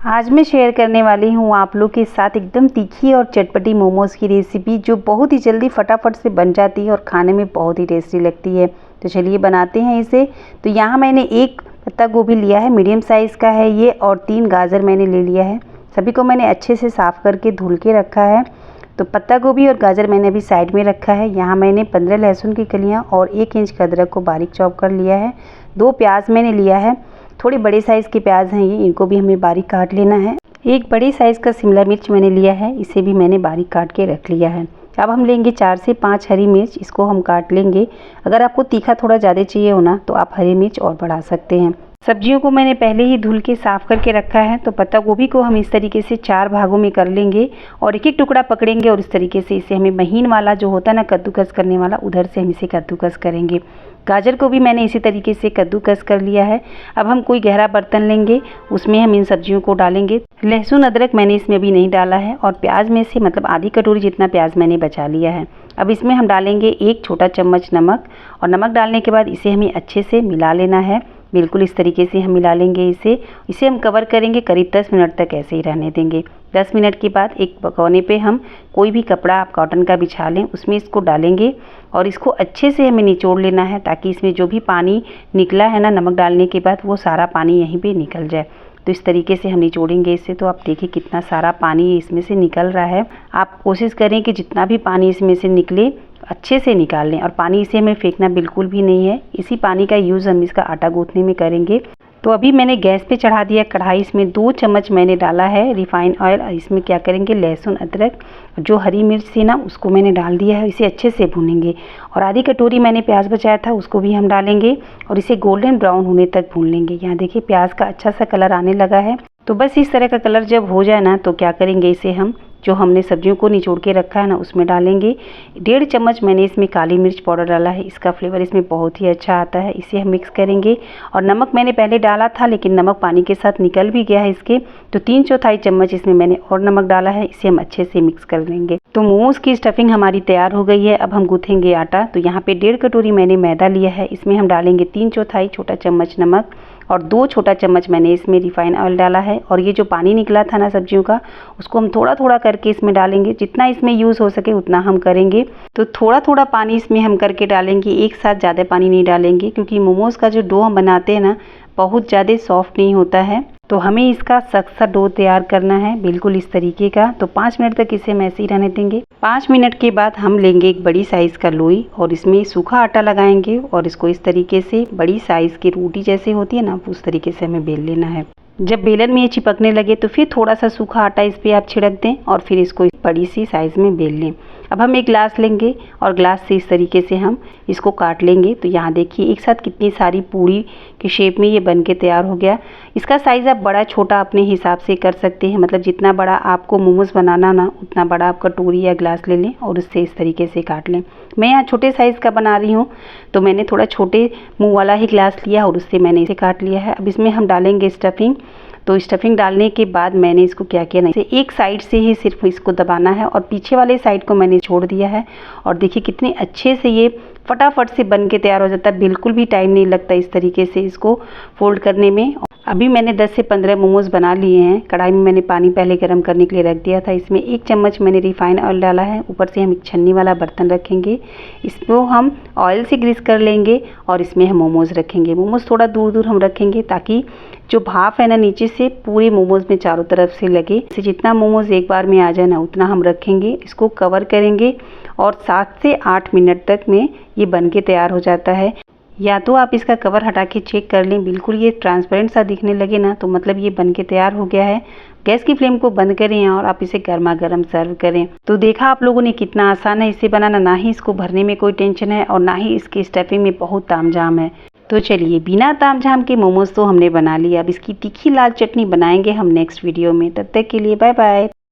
आज मैं शेयर करने वाली हूँ आप लोग के साथ एकदम तीखी और चटपटी मोमोज़ की रेसिपी, जो बहुत ही जल्दी फटाफट से बन जाती है और खाने में बहुत ही टेस्टी लगती है। तो चलिए बनाते हैं इसे। तो यहाँ मैंने एक पत्ता गोभी लिया है, मीडियम साइज़ का है ये, और 3 गाजर मैंने ले लिया है। सभी को मैंने अच्छे से साफ़ करके धुल के रखा है। तो पत्ता गोभी और गाजर मैंने अभी साइड में रखा है। यहाँ मैंने 15 लहसुन की कलियाँ और 1 इंच अदरक को बारीक चॉप कर लिया है। 2 प्याज मैंने लिया है, थोड़े बड़े साइज़ के प्याज हैं ये, इनको भी हमें बारीक काट लेना है। एक बड़े साइज़ का शिमला मिर्च मैंने लिया है, इसे भी मैंने बारीक काट के रख लिया है। अब हम लेंगे 4 से 5 हरी मिर्च, इसको हम काट लेंगे। अगर आपको तीखा थोड़ा ज़्यादा चाहिए हो ना, तो आप हरी मिर्च और बढ़ा सकते हैं। सब्जियों को मैंने पहले ही धुल के साफ़ करके रखा है। तो पत्ता गोभी को हम इस तरीके से 4 भागों में कर लेंगे और एक एक टुकड़ा पकड़ेंगे और इस तरीके से इसे हमें महीन वाला जो होता है ना कद्दूकस करने वाला, उधर से हम इसे कद्दूकस करेंगे। गाजर को भी मैंने इसी तरीके से कद्दूकस कर लिया है। अब हम कोई गहरा बर्तन लेंगे, उसमें हम इन सब्जियों को डालेंगे। लहसुन अदरक मैंने इसमें अभी नहीं डाला है और प्याज में से मतलब आधी कटोरी जितना प्याज मैंने बचा लिया है। अब इसमें हम डालेंगे 1 छोटा चम्मच नमक, और नमक डालने के बाद इसे हमें अच्छे से मिला लेना है। बिल्कुल इस तरीके से हम मिला लेंगे इसे हम कवर करेंगे, करीब 10 मिनट तक ऐसे ही रहने देंगे। 10 मिनट के बाद एक भगोने पे हम कोई भी कपड़ा आप कॉटन का बिछा लें, उसमें इसको डालेंगे और इसको अच्छे से हमें निचोड़ लेना है, ताकि इसमें जो भी पानी निकला है ना नमक डालने के बाद, वो सारा पानी यहीं पे निकल जाए। तो इस तरीके से हम निचोड़ेंगे इसे। तो आप देखिए कितना सारा पानी इसमें से निकल रहा है। आप कोशिश करें कि जितना भी पानी इसमें से निकले अच्छे से निकाल लें, और पानी इसे हमें फेंकना बिल्कुल भी नहीं है। इसी पानी का यूज़ हम इसका आटा गूँथने में करेंगे। तो अभी मैंने गैस पे चढ़ा दिया कढ़ाई, इसमें 2 चम्मच मैंने डाला है रिफाइंड ऑयल। इसमें क्या करेंगे, लहसुन अदरक जो हरी मिर्च थी ना उसको मैंने डाल दिया है, इसे अच्छे से भूनेंगे। और आधी कटोरी मैंने प्याज बचाया था, उसको भी हम डालेंगे और इसे गोल्डन ब्राउन होने तक भून लेंगे। यहाँ देखिए प्याज का अच्छा सा कलर आने लगा है। तो बस इस तरह का कलर जब हो जाए ना, तो क्या करेंगे, इसे हम जो हमने सब्जियों को निचोड़ के रखा है ना उसमें डालेंगे। 1.5 चम्मच मैंने इसमें काली मिर्च पाउडर डाला है, इसका फ्लेवर इसमें बहुत ही अच्छा आता है। इसे हम मिक्स करेंगे। और नमक मैंने पहले डाला था, लेकिन नमक पानी के साथ निकल भी गया है इसके, तो 3/4 चम्मच इसमें मैंने और नमक डाला है। इसे हम अच्छे से मिक्स कर लेंगे। तो मोमोज़ की स्टफिंग हमारी तैयार हो गई है। अब हम गूँथेंगे आटा। तो यहाँ पे 1.5 कटोरी मैंने मैदा लिया है, इसमें हम डालेंगे 3/4 छोटा चम्मच नमक और 2 छोटा चम्मच मैंने इसमें रिफाइंड ऑयल डाला है। और ये जो पानी निकला था ना सब्जियों का, उसको हम थोड़ा थोड़ा करके इसमें डालेंगे, जितना इसमें यूज़ हो सके उतना हम करेंगे। तो थोड़ा थोड़ा पानी इसमें हम करके डालेंगे, एक साथ ज़्यादा पानी नहीं डालेंगे, क्योंकि मोमोज़ का जो डो हम बनाते हैं ना बहुत ज़्यादा सॉफ्ट नहीं होता है। तो हमें इसका सख्त सा डो तैयार करना है, बिल्कुल इस तरीके का। तो 5 मिनट तक इसे हम ऐसे ही रहने देंगे। 5 मिनट के बाद हम लेंगे एक बड़ी साइज़ का लोई और इसमें सूखा आटा लगाएंगे और इसको इस तरीके से बड़ी साइज़ की रोटी जैसे होती है ना, उस तरीके से हमें बेल लेना है। जब बेलन में ये चिपकने लगे तो फिर थोड़ा सा सूखा आटा इस पर आप छिड़क दें और फिर इसको बड़ी सी साइज़ में बेल लें। अब हम एक ग्लास लेंगे और ग्लास से इस तरीके से हम इसको काट लेंगे। तो यहाँ देखिए एक साथ कितनी सारी पूरी की शेप में ये बन के तैयार हो गया। इसका साइज़ आप बड़ा छोटा अपने हिसाब से कर सकते हैं, मतलब जितना बड़ा आपको मोमोज़ बनाना ना उतना बड़ा आप कटोरी या ग्लास ले लें और उससे इस तरीके से काट लें। मैं यहाँ छोटे साइज़ का बना रही हूँ, तो मैंने थोड़ा छोटे मुँह वाला ही ग्लास लिया और उससे मैंने इसे काट लिया है। अब इसमें हम डालेंगे स्टफिंग। तो स्टफिंग डालने के बाद मैंने इसको क्या किया ना, इसे एक साइड से ही सिर्फ इसको दबाना है और पीछे वाले साइड को मैंने छोड़ दिया है। और देखिए कितने अच्छे से ये फटाफट से बन के तैयार हो जाता है, बिल्कुल भी टाइम नहीं लगता इस तरीके से इसको फोल्ड करने में। अभी मैंने 10 से 15 मोमोज़ बना लिए हैं। कढ़ाई में मैंने पानी पहले गर्म करने के लिए रख दिया था, इसमें 1 चम्मच मैंने रिफाइंड ऑयल डाला है। ऊपर से हम एक छन्नी वाला बर्तन रखेंगे, इसको हम ऑयल से ग्रीस कर लेंगे और इसमें हम मोमोज़ रखेंगे। मोमोज़ थोड़ा दूर दूर हम रखेंगे, ताकि जो भाप है ना नीचे से पूरे मोमोज़ में चारों तरफ से लगे। इसे जितना मोमोज़ एक बार में आ जाए ना उतना हम रखेंगे। इसको कवर करेंगे और 7 से 8 मिनट तक में ये बन के तैयार हो जाता है। या तो आप इसका कवर हटा के चेक कर लें, बिल्कुल ये ट्रांसपेरेंट सा दिखने लगे ना, तो मतलब ये बन के तैयार हो गया है। गैस की फ्लेम को बंद करें और आप इसे गर्मा गर्म सर्व करें। तो देखा आप लोगों ने कितना आसान है इसे बनाना, ना ही इसको भरने में कोई टेंशन है और ना ही इसकी स्टफिंग में बहुत तामझाम है। तो चलिए बिना तामझाम के मोमोज़ तो हमने बना लिया। अब इसकी तीखी लाल चटनी बनाएंगे हम नेक्स्ट वीडियो में। तब तक के लिए बाय बाय।